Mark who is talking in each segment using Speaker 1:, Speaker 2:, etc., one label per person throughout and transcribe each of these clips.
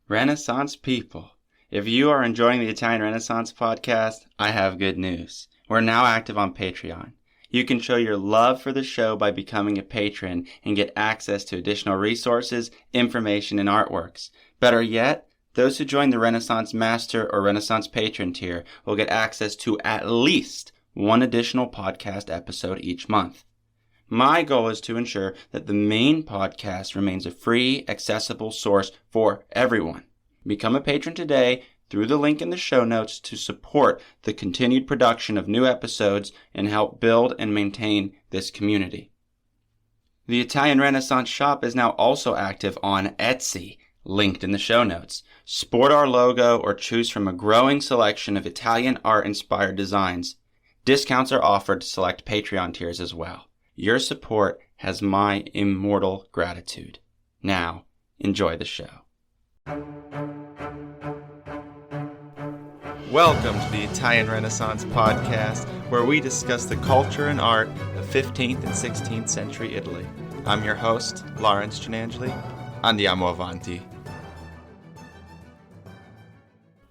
Speaker 1: Renaissance people, if you are enjoying the Italian Renaissance podcast, I have good news. We're now active on Patreon. You can show your love for the show by becoming a patron and get access to additional resources, information, and artworks. Better yet, those who join the Renaissance Master or Renaissance Patron tier will get access to at least one additional podcast episode each month. My goal is to ensure that the main podcast remains a free, accessible source for everyone. Become a patron today through the link in the show notes to support the continued production of new episodes and help build and maintain this community. The Italian Renaissance shop is now also active on Etsy, linked in the show notes. Sport our logo or choose from a growing selection of Italian art-inspired designs. Discounts are offered to select Patreon tiers as well. Your support has my immortal gratitude. Now, enjoy the show. Welcome to the Italian Renaissance podcast, where we discuss the culture and art of 15th and 16th century Italy. I'm your host, Lawrence Gianangeli. Andiamo avanti.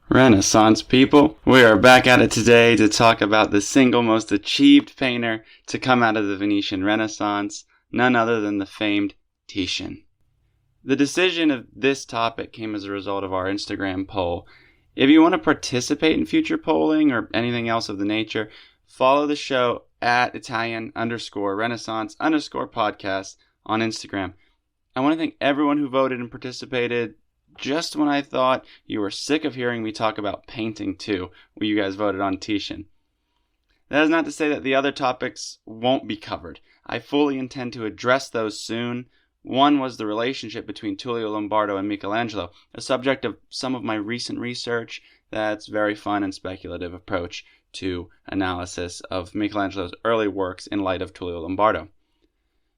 Speaker 1: Renaissance people, we are back at it today to talk about the single most achieved painter to come out of the Venetian Renaissance, none other than the famed Titian. The decision of this topic came as a result of our Instagram poll. If you want to participate in future polling or anything else of the nature, follow the show at Italian_Renaissance_podcast on Instagram. I want to thank everyone who voted and participated. Just when I thought you were sick of hearing me talk about painting too, you guys voted on Titian. That is not to say that the other topics won't be covered. I fully intend to address those soon. One was the relationship between Tullio Lombardo and Michelangelo, a subject of some of my recent research. That's a very fun and speculative approach to analysis of Michelangelo's early works in light of Tullio Lombardo.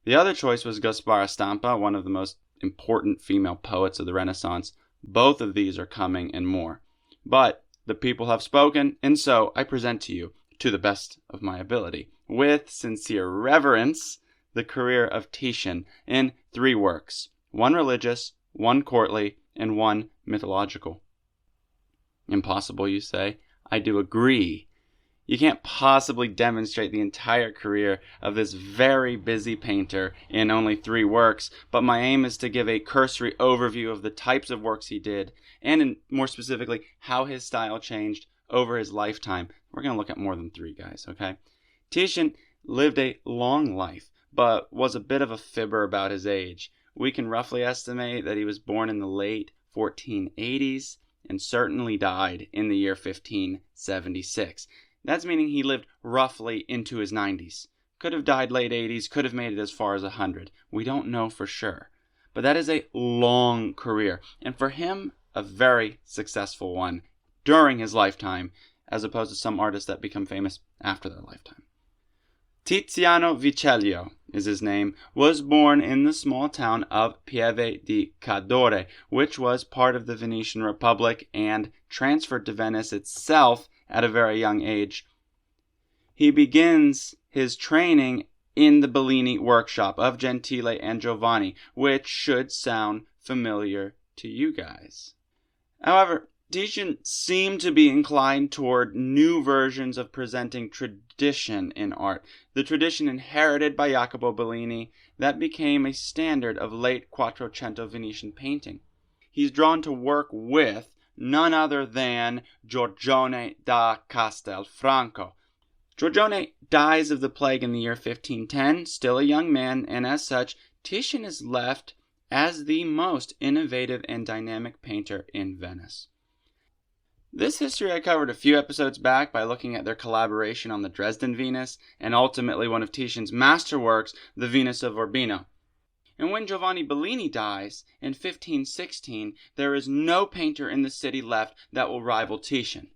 Speaker 1: The other choice was Gaspara Stampa, one of the most important female poets of the Renaissance. Both of these are coming and more. But the people have spoken, and so I present to you, to the best of my ability, with sincere reverence, the career of Titian in 3 works, one religious, one courtly, and one mythological. Impossible, you say? I do agree. You can't possibly demonstrate the entire career of this very busy painter in only 3 works, but my aim is to give a cursory overview of the types of works he did, and more specifically, how his style changed over his lifetime. We're going to look at more than 3, guys, okay? Titian lived a long life, but was a bit of a fibber about his age. We can roughly estimate that he was born in the late 1480s and certainly died in the year 1576. That's meaning he lived roughly into his 90s. Could have died late 80s, could have made it as far as 100. We don't know for sure. But that is a long career, and for him, a very successful one during his lifetime, as opposed to some artists that become famous after their lifetime. Tiziano Vecellio is his name, was born in the small town of Pieve di Cadore, which was part of the Venetian Republic and transferred to Venice itself at a very young age. He begins his training in the Bellini workshop of Gentile and Giovanni, which should sound familiar to you guys. However, Titian seemed to be inclined toward new versions of presenting tradition in art, the tradition inherited by Jacopo Bellini that became a standard of late Quattrocento Venetian painting. He's drawn to work with none other than Giorgione da Castelfranco. Giorgione dies of the plague in the year 1510, still a young man, and as such, Titian is left as the most innovative and dynamic painter in Venice. This history I covered a few episodes back by looking at their collaboration on the Dresden Venus, and ultimately one of Titian's masterworks, the Venus of Urbino. And when Giovanni Bellini dies in 1516, there is no painter in the city left that will rival Titian.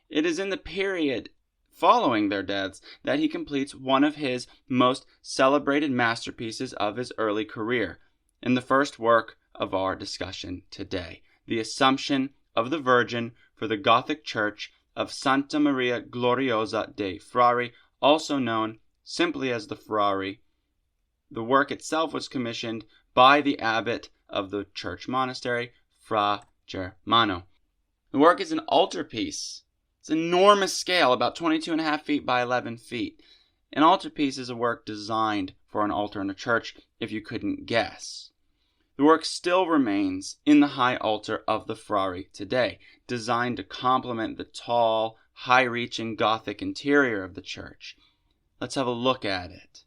Speaker 1: It is in the period following their deaths that he completes one of his most celebrated masterpieces of his early career, in the first work of our discussion today, the Assumption of the Virgin for the Gothic Church of Santa Maria Gloriosa dei Frari, also known simply as the Frari. The work itself was commissioned by the abbot of the church monastery, Fra Germano. The work is an altarpiece. It's an enormous scale, about 22.5 feet by 11 feet. An altarpiece is a work designed for an altar in a church, if you couldn't guess. The work still remains in the high altar of the Frari today, designed to complement the tall, high-reaching Gothic interior of the church. Let's have a look at it.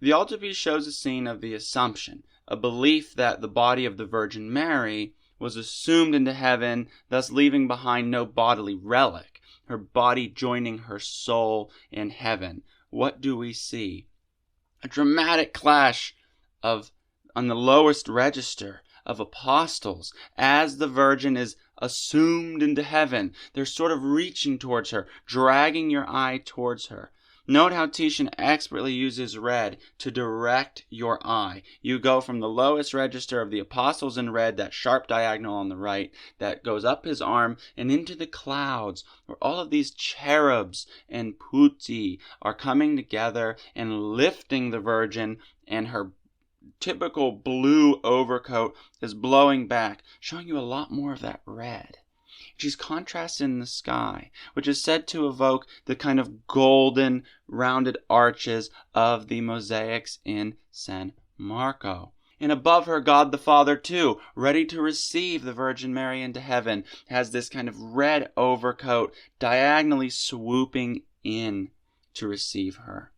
Speaker 1: The altarpiece shows a scene of the Assumption, a belief that the body of the Virgin Mary was assumed into heaven, thus leaving behind no bodily relic, her body joining her soul in heaven. What do we see? A dramatic clash on the lowest register of apostles as the Virgin is assumed into heaven. They're sort of reaching towards her, dragging your eye towards her. Note how Titian expertly uses red to direct your eye. You go from the lowest register of the apostles in red, that sharp diagonal on the right, that goes up his arm, and into the clouds, where all of these cherubs and putti are coming together and lifting the Virgin, and her typical blue overcoat is blowing back, showing you a lot more of that red. She's contrasted in the sky, which is said to evoke the kind of golden, rounded arches of the mosaics in San Marco. And above her, God the Father, too, ready to receive the Virgin Mary into heaven, has this kind of red overcoat diagonally swooping in to receive her.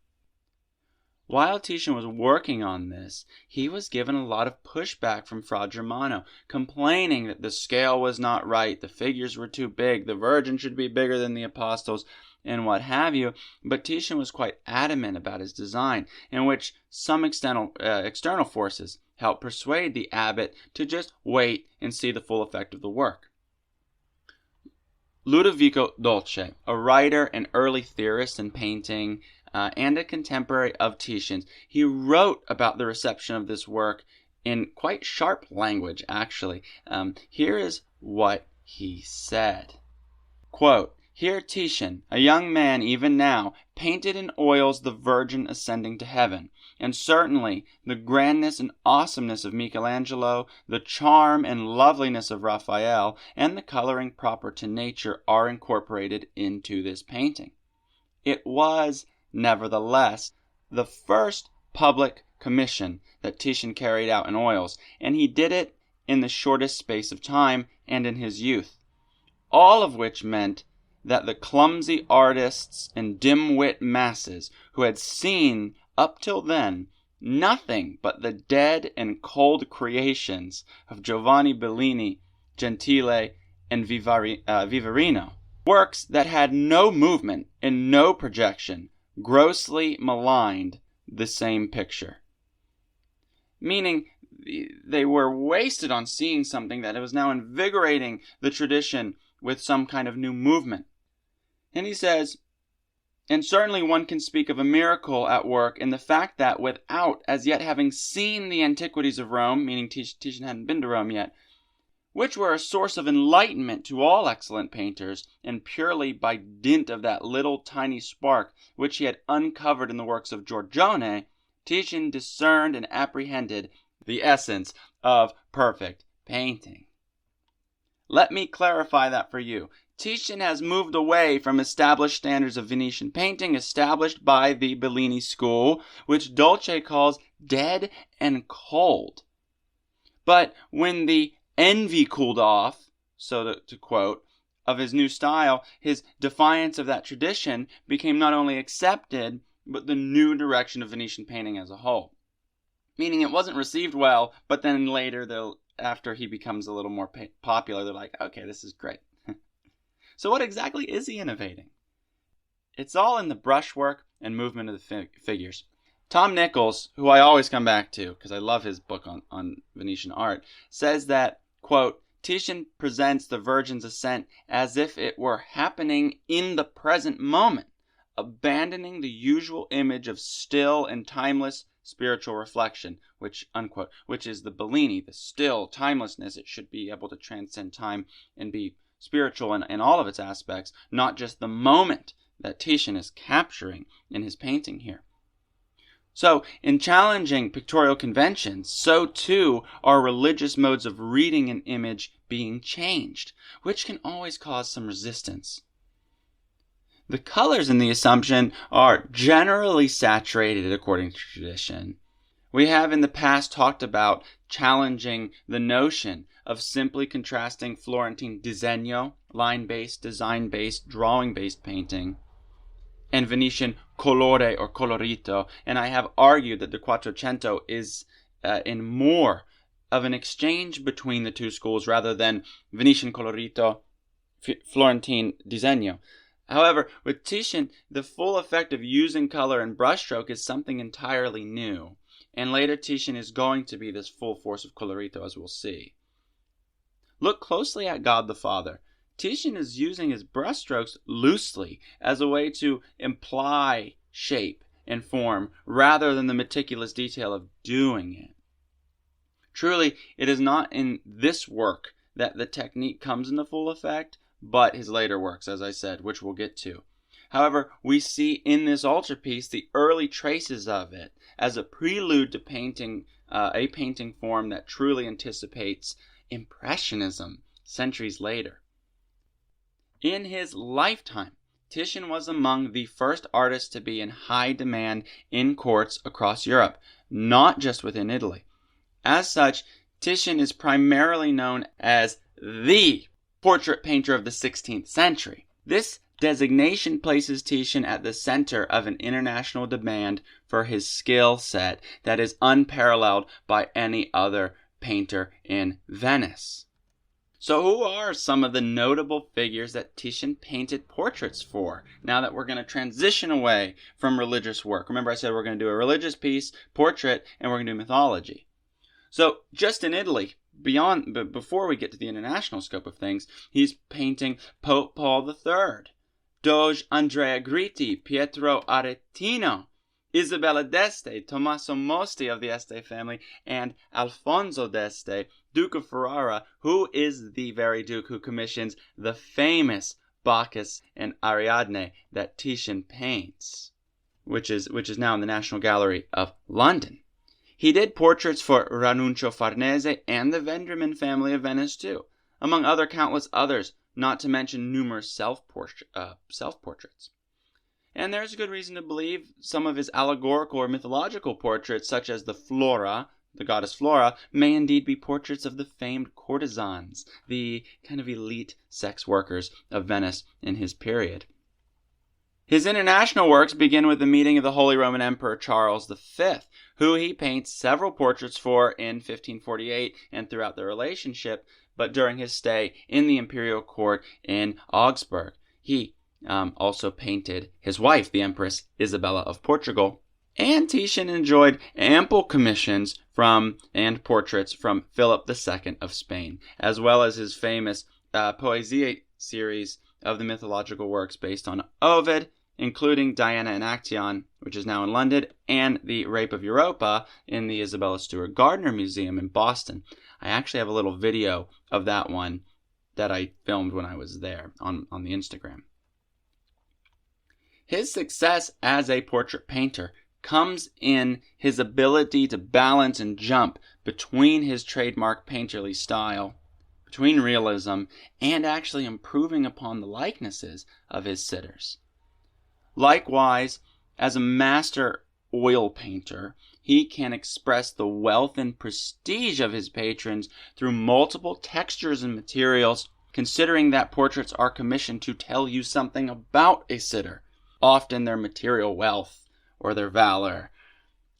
Speaker 1: While Titian was working on this, he was given a lot of pushback from Fra Germano, complaining that the scale was not right, the figures were too big, the Virgin should be bigger than the apostles, and what have you. But Titian was quite adamant about his design, in which some external forces helped persuade the abbot to just wait and see the full effect of the work. Ludovico Dolce, a writer and early theorist in painting, and a contemporary of Titian's, he wrote about the reception of this work in quite sharp language, actually. Here is what he said. Quote, "Here Titian, a young man even now, painted in oils the Virgin ascending to heaven, and certainly the grandness and awesomeness of Michelangelo, the charm and loveliness of Raphael, and the coloring proper to nature are incorporated into this painting. It was, nevertheless, the first public commission that Titian carried out in oils, and he did it in the shortest space of time and in his youth, all of which meant that the clumsy artists and dim-wit masses who had seen, up till then, nothing but the dead and cold creations of Giovanni Bellini, Gentile, and Vivarino, works that had no movement and no projection, grossly maligned the same picture." Meaning, they were wasted on seeing something that was now invigorating the tradition with some kind of new movement. And he says, and certainly one can speak of a miracle at work in the fact that without as yet having seen the antiquities of Rome, meaning Titian hadn't been to Rome yet, which were a source of enlightenment to all excellent painters, and purely by dint of that little tiny spark which he had uncovered in the works of Giorgione, Titian discerned and apprehended the essence of perfect painting. Let me clarify that for you. Titian has moved away from established standards of Venetian painting established by the Bellini school, which Dolce calls dead and cold. But when the envy cooled off, so to quote, of his new style, his defiance of that tradition became not only accepted, but the new direction of Venetian painting as a whole. Meaning it wasn't received well, but then later, after he becomes a little more popular, they're like, okay, this is great. So what exactly is he innovating? It's all in the brushwork and movement of the figures. Tom Nichols, who I always come back to because I love his book on Venetian art, says that, quote, Titian presents the Virgin's ascent as if it were happening in the present moment, abandoning the usual image of still and timeless spiritual reflection, which, unquote, which is the Bellini, the still timelessness. It should be able to transcend time and be spiritual in all of its aspects, not just the moment that Titian is capturing in his painting here. So, in challenging pictorial conventions, so too are religious modes of reading an image being changed, which can always cause some resistance. The colors in the Assumption are generally saturated according to tradition. We have in the past talked about challenging the notion of simply contrasting Florentine disegno, line-based, design-based, drawing-based painting, and Venetian colore or colorito, and I have argued that the Quattrocento is in more of an exchange between the two schools rather than Venetian colorito, Florentine disegno. However, with Titian, the full effect of using color and brushstroke is something entirely new, and later Titian is going to be this full force of colorito, as we'll see. Look closely at God the Father. Titian is using his brushstrokes loosely as a way to imply shape and form rather than the meticulous detail of doing it. Truly, it is not in this work that the technique comes into full effect, but his later works, as I said, which we'll get to. However, we see in this altarpiece the early traces of it as a prelude to painting, a painting form that truly anticipates Impressionism centuries later. In his lifetime, Titian was among the first artists to be in high demand in courts across Europe, not just within Italy. As such, Titian is primarily known as the portrait painter of the 16th century. This designation places Titian at the center of an international demand for his skill set that is unparalleled by any other painter in Venice. So who are some of the notable figures that Titian painted portraits for, now that we're going to transition away from religious work? Remember I said we're going to do a religious piece, portrait, and we're going to do mythology. So just in Italy, before we get to the international scope of things, he's painting Pope Paul III, Doge Andrea Gritti, Pietro Aretino, Isabella d'Este, Tommaso Mosti of the Este family, and Alfonso d'Este, Duke of Ferrara, who is the very duke who commissions the famous Bacchus and Ariadne that Titian paints, which is now in the National Gallery of London. He did portraits for Ranuncio Farnese and the Vendramin family of Venice too, among other countless others, not to mention numerous self-portraits. And there's a good reason to believe some of his allegorical or mythological portraits, such as the Flora, the goddess Flora, may indeed be portraits of the famed courtesans, the kind of elite sex workers of Venice in his period. His international works begin with the meeting of the Holy Roman Emperor Charles V, who he paints several portraits for in 1548 and throughout the relationship, but during his stay in the imperial court in Augsburg. He also painted his wife, the Empress Isabella of Portugal, and Titian enjoyed ample commissions and portraits from Philip II of Spain, as well as his famous Poesie series of the mythological works based on Ovid, including Diana and Actaeon, which is now in London, and the Rape of Europa in the Isabella Stewart Gardner Museum in Boston. I actually have a little video of that one that I filmed when I was there on the Instagram. His success as a portrait painter comes in his ability to balance and jump between his trademark painterly style, between realism, and actually improving upon the likenesses of his sitters. Likewise, as a master oil painter, he can express the wealth and prestige of his patrons through multiple textures and materials, considering that portraits are commissioned to tell you something about a sitter, often their material wealth or their valor.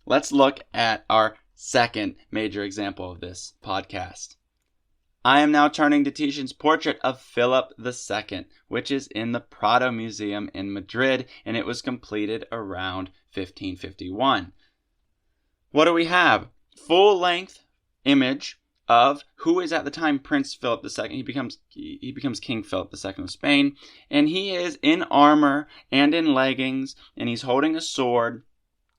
Speaker 1: Let's look at our second major example of this podcast. I am now turning to Titian's portrait of Philip II, which is in the Prado Museum in Madrid, and it was completed around 1551. What do we have? Full-length image of who is at the time Prince Philip II. He becomes King Philip II of Spain, and he is in armor and in leggings, and he's holding a sword,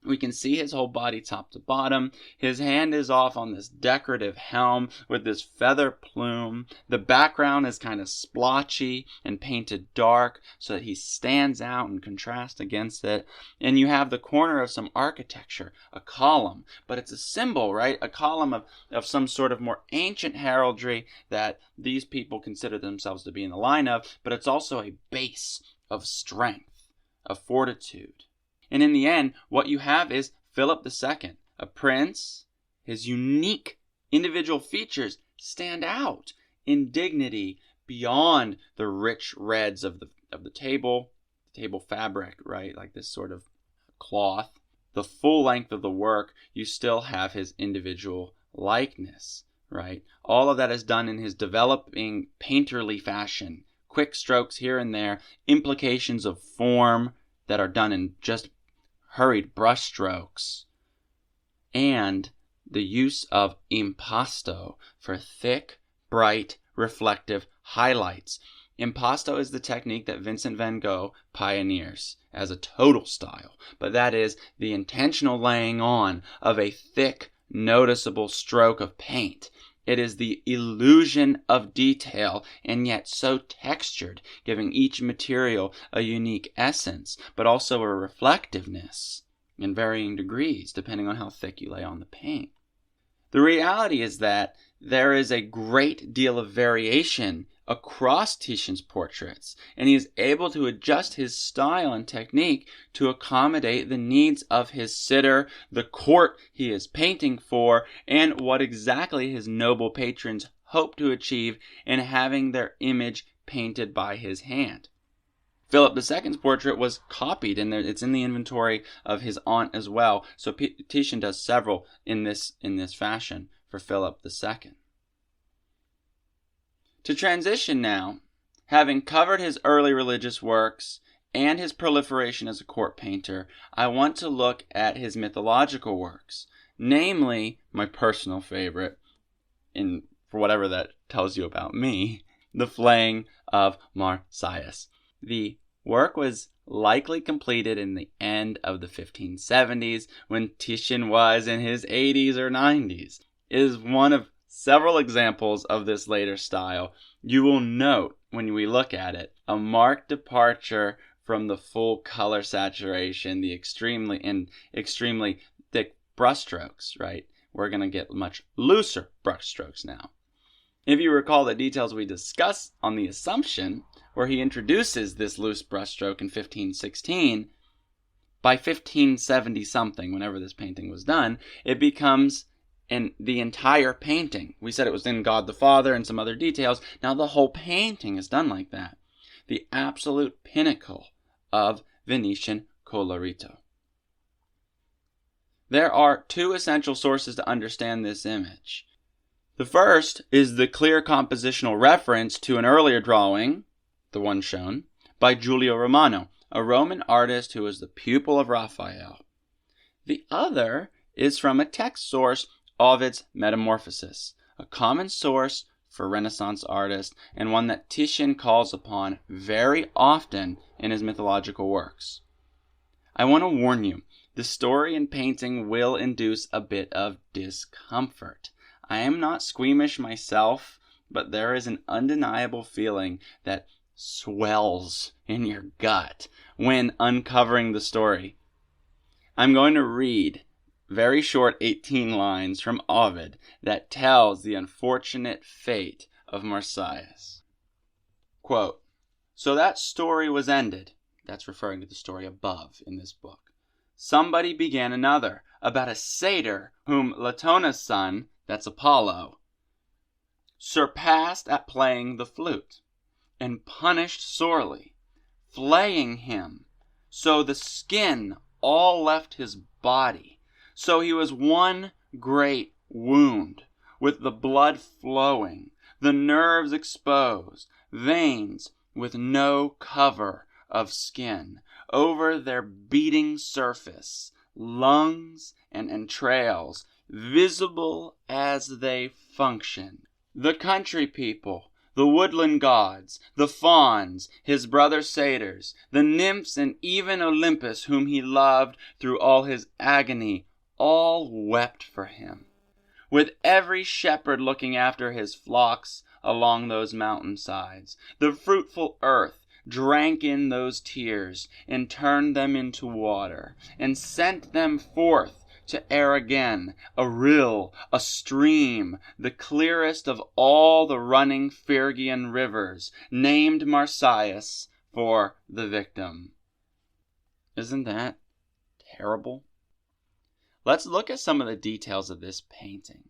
Speaker 1: We can see his whole body top to bottom. His hand is off on this decorative helm with this feather plume. The background is kind of splotchy and painted dark so that he stands out in contrast against it. And you have the corner of some architecture, a column. But it's a symbol, right? A column of some sort of more ancient heraldry that these people consider themselves to be in the line of. But it's also a base of strength, of fortitude. And in the end, what you have is Philip II, a prince. His unique individual features stand out in dignity beyond the rich reds of the table fabric, right? Like this sort of cloth. The full length of the work, you still have his individual likeness, right? All of that is done in his developing painterly fashion. Quick strokes here and there, implications of form that are done in just hurried brush strokes, and the use of impasto for thick, bright, reflective highlights. Impasto is the technique that Vincent van Gogh pioneers as a total style, but that is the intentional laying on of a thick, noticeable stroke of paint. It is the illusion of detail, and yet so textured, giving each material a unique essence, but also a reflectiveness in varying degrees, depending on how thick you lay on the paint. The reality is that there is a great deal of variation across Titian's portraits, and he is able to adjust his style and technique to accommodate the needs of his sitter, the court he is painting for, and what exactly his noble patrons hope to achieve in having their image painted by his hand. Philip II's portrait was copied, and it's in the inventory of his aunt as well. So Titian does several in this fashion for Philip II. To transition now, having covered his early religious works and his proliferation as a court painter, I want to look at his mythological works, namely my personal favorite, for whatever that tells you about me, the Flaying of Marsyas. The work was likely completed in the end of the 1570s when Titian was in his 80s or 90s. It is one of several examples of this later style. You will note, when we look at it, a marked departure from the full color saturation, the extremely thick brushstrokes, right? We're going to get much looser brushstrokes now. If you recall the details we discussed on the Assumption, where he introduces this loose brushstroke in 1516, by 1570-something, whenever this painting was done, it becomes the entire painting. We said it was in God the Father and some other details. Now the whole painting is done like that. The absolute pinnacle of Venetian colorito. There are two essential sources to understand this image. The first is the clear compositional reference to an earlier drawing, the one shown, by Giulio Romano, a Roman artist who was the pupil of Raphael. The other is from a text source, Ovid's Metamorphoses, a common source for Renaissance artists and one that Titian calls upon very often in his mythological works. I want to warn you, the story and painting will induce a bit of discomfort. I am not squeamish myself, but there is an undeniable feeling that swells in your gut when uncovering the story. I'm going to read very short 18 lines from Ovid that tells the unfortunate fate of Marsyas. Quote, "So that story was ended." That's referring to the story above in this book. "Somebody began another about a satyr whom Latona's son, that's Apollo, surpassed at playing the flute, and punished sorely, flaying him, so the skin all left his body. So he was one great wound, with the blood flowing, the nerves exposed, veins with no cover of skin, over their beating surface, lungs and entrails, visible as they function. The country people, the woodland gods, the fauns, his brother satyrs, the nymphs, and even Olympus, whom he loved through all his agony, all wept for him. With every shepherd looking after his flocks along those mountainsides, the fruitful earth drank in those tears and turned them into water, and sent them forth to air again, a rill, a stream, the clearest of all the running Phrygian rivers, named Marsyas for the victim. Isn't that terrible? Let's look at some of the details of this painting.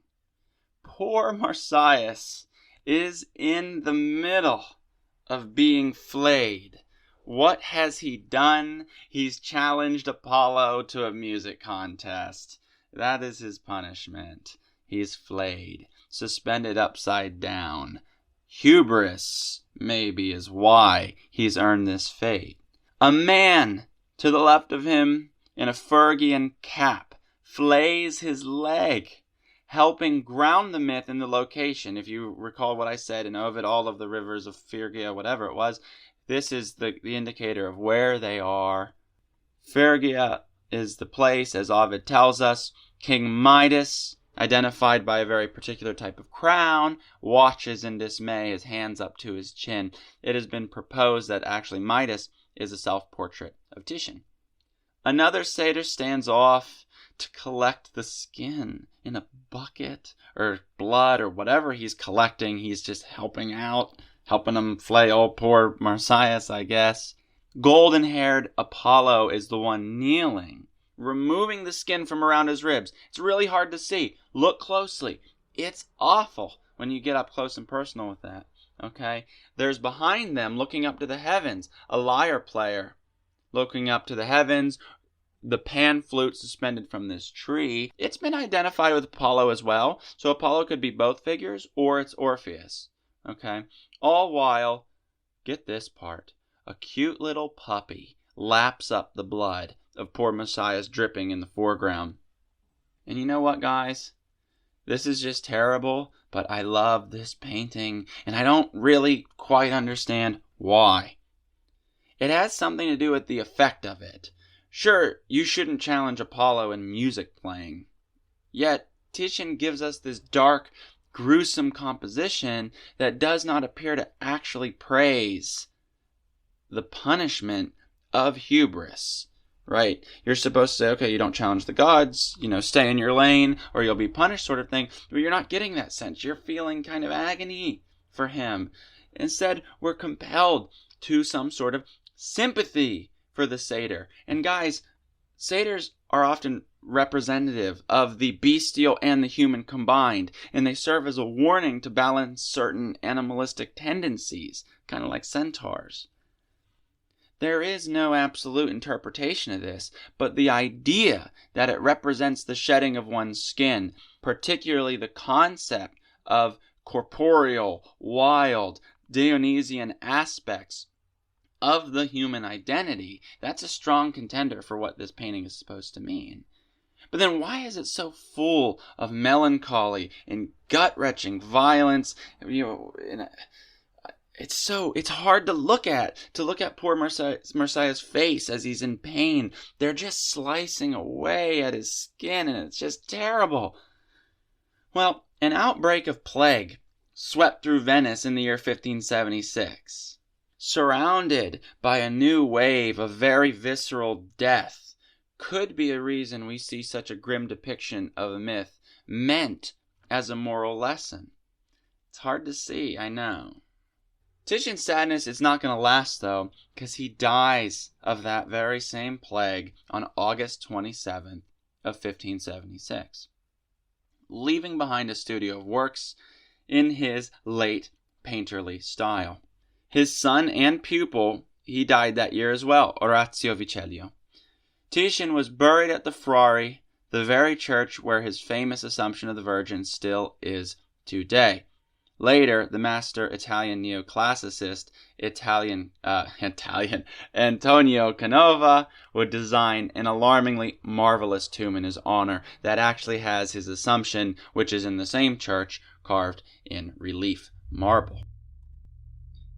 Speaker 1: Poor Marsyas is in the middle of being flayed. What has he done? He's challenged Apollo to a music contest. That is his punishment. He's flayed, suspended upside down. Hubris, maybe, is why he's earned this fate. A man to the left of him in a Phrygian cap flays his leg, helping ground the myth in the location. If you recall what I said in Ovid, all of the rivers of Phrygia, whatever it was, this is the indicator of where they are. Phrygia is the place, as Ovid tells us. King Midas, identified by a very particular type of crown, watches in dismay, his hands up to his chin. It has been proposed that actually Midas is a self-portrait of Titian. Another satyr stands off to collect the skin in a bucket or blood or whatever he's collecting. He's just helping out, helping him flay old poor Marsyas, I guess. Golden-haired Apollo is the one kneeling, removing the skin from around his ribs. It's really hard to see. Look closely. It's awful when you get up close and personal with that. Okay? There's behind them, looking up to the heavens, a lyre player looking up to the heavens, the pan flute suspended from this tree. It's been identified with Apollo as well. So Apollo could be both figures, or it's Orpheus. Okay? All while, get this part, a cute little puppy laps up the blood of poor Marsyas dripping in the foreground. And you know what, guys? This is just terrible, but I love this painting, and I don't really quite understand why. It has something to do with the effect of it. Sure, you shouldn't challenge Apollo in music playing. Yet, Titian gives us this dark, gruesome composition that does not appear to actually praise the punishment of hubris, right? You're supposed to say, okay, you don't challenge the gods, stay in your lane or you'll be punished sort of thing, but you're not getting that sense. You're feeling kind of agony for him. Instead, we're compelled to some sort of sympathy for the satyr. And guys, satyrs are often representative of the bestial and the human combined, and they serve as a warning to balance certain animalistic tendencies, kind of like centaurs. There is no absolute interpretation of this, but the idea that it represents the shedding of one's skin, particularly the concept of corporeal, wild, Dionysian aspects of the human identity, that's a strong contender for what this painting is supposed to mean. But then why is it so full of melancholy and gut-wrenching violence? It's hard to look at poor Marsyas' face as he's in pain. They're just slicing away at his skin, and it's just terrible. Well, an outbreak of plague swept through Venice in the year 1576. Surrounded by a new wave of very visceral death, could be a reason we see such a grim depiction of a myth meant as a moral lesson. It's hard to see, I know. Titian's sadness is not going to last, though, because he dies of that very same plague on August 27th of 1576, leaving behind a studio of works in his late painterly style. His son and pupil, he died that year as well, Orazio Vicelio. Titian was buried at the Frari, the very church where his famous Assumption of the Virgin still is today. Later, the master Italian neoclassicist Antonio Canova would design an alarmingly marvelous tomb in his honor that actually has his Assumption, which is in the same church, carved in relief marble.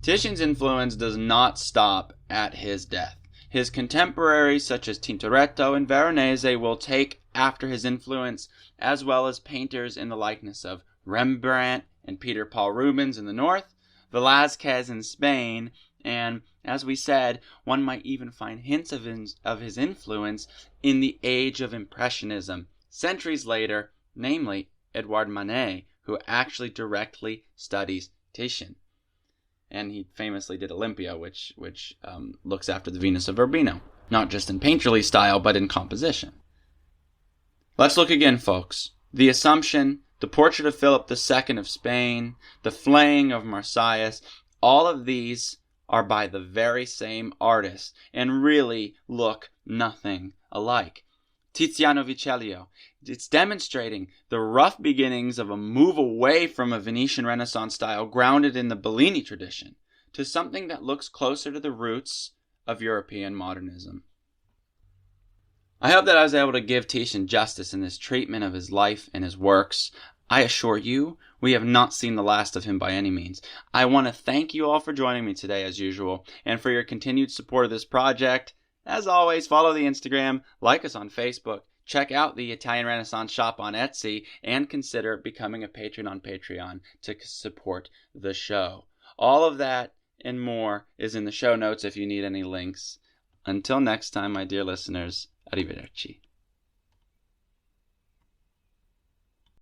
Speaker 1: Titian's influence does not stop at his death. His contemporaries, such as Tintoretto and Veronese, will take after his influence, as well as painters in the likeness of Rembrandt and Peter Paul Rubens in the north, Velázquez in Spain, and, as we said, one might even find hints of his influence in the age of Impressionism, centuries later, namely Edouard Manet, who actually directly studies Titian. And he famously did Olympia, which looks after the Venus of Urbino, not just in painterly style, but in composition. Let's look again, folks. The Assumption, the portrait of Philip II of Spain, the flaying of Marsyas, all of these are by the very same artist and really look nothing alike. Tiziano Vecellio, it's demonstrating the rough beginnings of a move away from a Venetian Renaissance style grounded in the Bellini tradition to something that looks closer to the roots of European modernism. I hope that I was able to give Titian justice in this treatment of his life and his works. I assure you, we have not seen the last of him by any means. I want to thank you all for joining me today as usual, and for your continued support of this project. As always, follow the Instagram, like us on Facebook, check out the Italian Renaissance shop on Etsy, and consider becoming a patron on Patreon to support the show. All of that and more is in the show notes if you need any links. Until next time, my dear listeners, arrivederci.